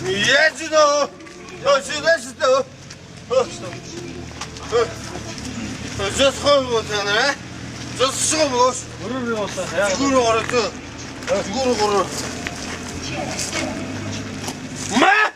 Jezu no! Jezu. Засхойгоо танаа. Засхойгоос. Өрөө явуулаа. Гүрүү ороо. Гүрүү. Ма!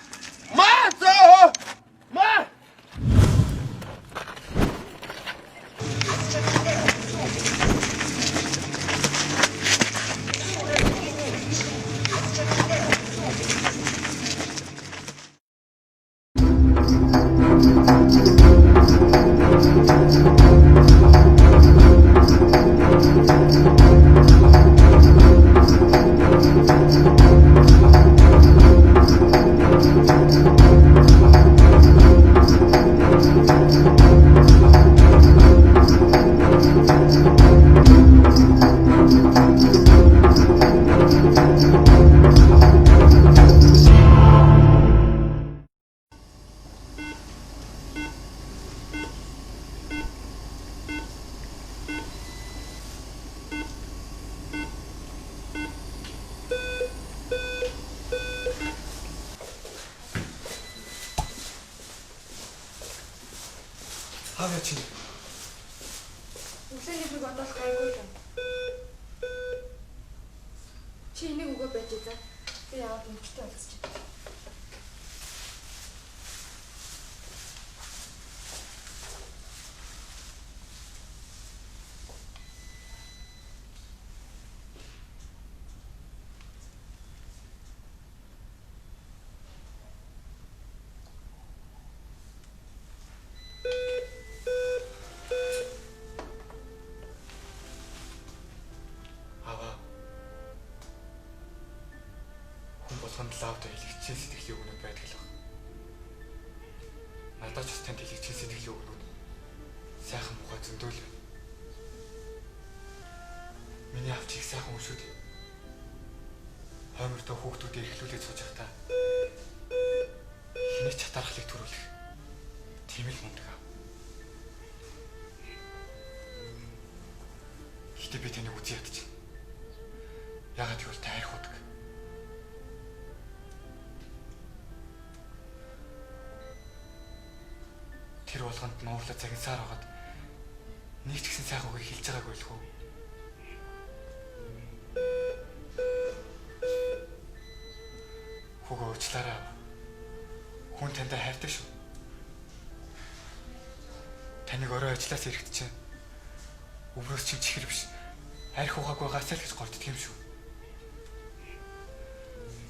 Хаваа чи. Үсээ нэг бодох гайгүй л. Чи энийг өгөө байж за. Би яваад өмчтэй болчихчих. Лавд хэлэгчийн сэтгэлийн өгнүүд байдаг л байна. Надад ч бас танд хэлэгчийн сэтгэлийн өгнүүд сайхан мухай зөндөл байна. Миний авч их сайхан хүн шүү дээ. Хоймортой хүүхдүүдээ эрхлүүлээд сууж байхдаа хинээ ч хатаархлыг төрүүлэх тийм л мундаг аа. Гэтэ би таныг үзье ядчих. Ягаад гэвэл та арх удаг. Тэр болгонд нуурлаа загинсаар хагаад нэг ч гэсэн сайхан үгийг хэлж байгаагүй л хөө. Хөгөө уучлаарай. Хүн тантай хайртай шүү. Таныг орой ажиллаас ирэхэд чинь өврөөс чим чихэр биш. Арх ухаагүй гацаа л гэж голддог юм шүү.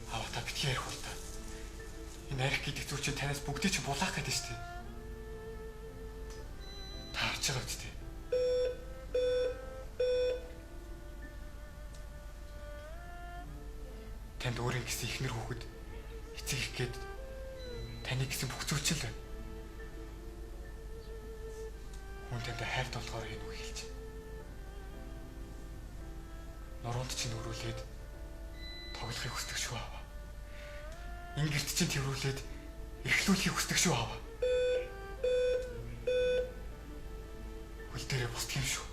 Аваа та битгий арх бол та. Энэ арх гэдэг зүйл чинь танаас бүгдийг чинь булаах гэдэг шүү дээ. Харж байгаа үстэй. Танд өөрийн гэсэн ихнэр хүүхэд эцэг их гээд таны гэсэн бүх зүйл чинь л байна. Хүн танд хайрт болохоор энэ үг хэлж. Нуруунд чинь өрүүлээд тоглохыг хүсдэг шүү аваа. Ингэрт чинь тэрүүлээд эрхлүүлэхийг хүсдэг шүү аваа. Хөл дээрээ босдох юм шүү.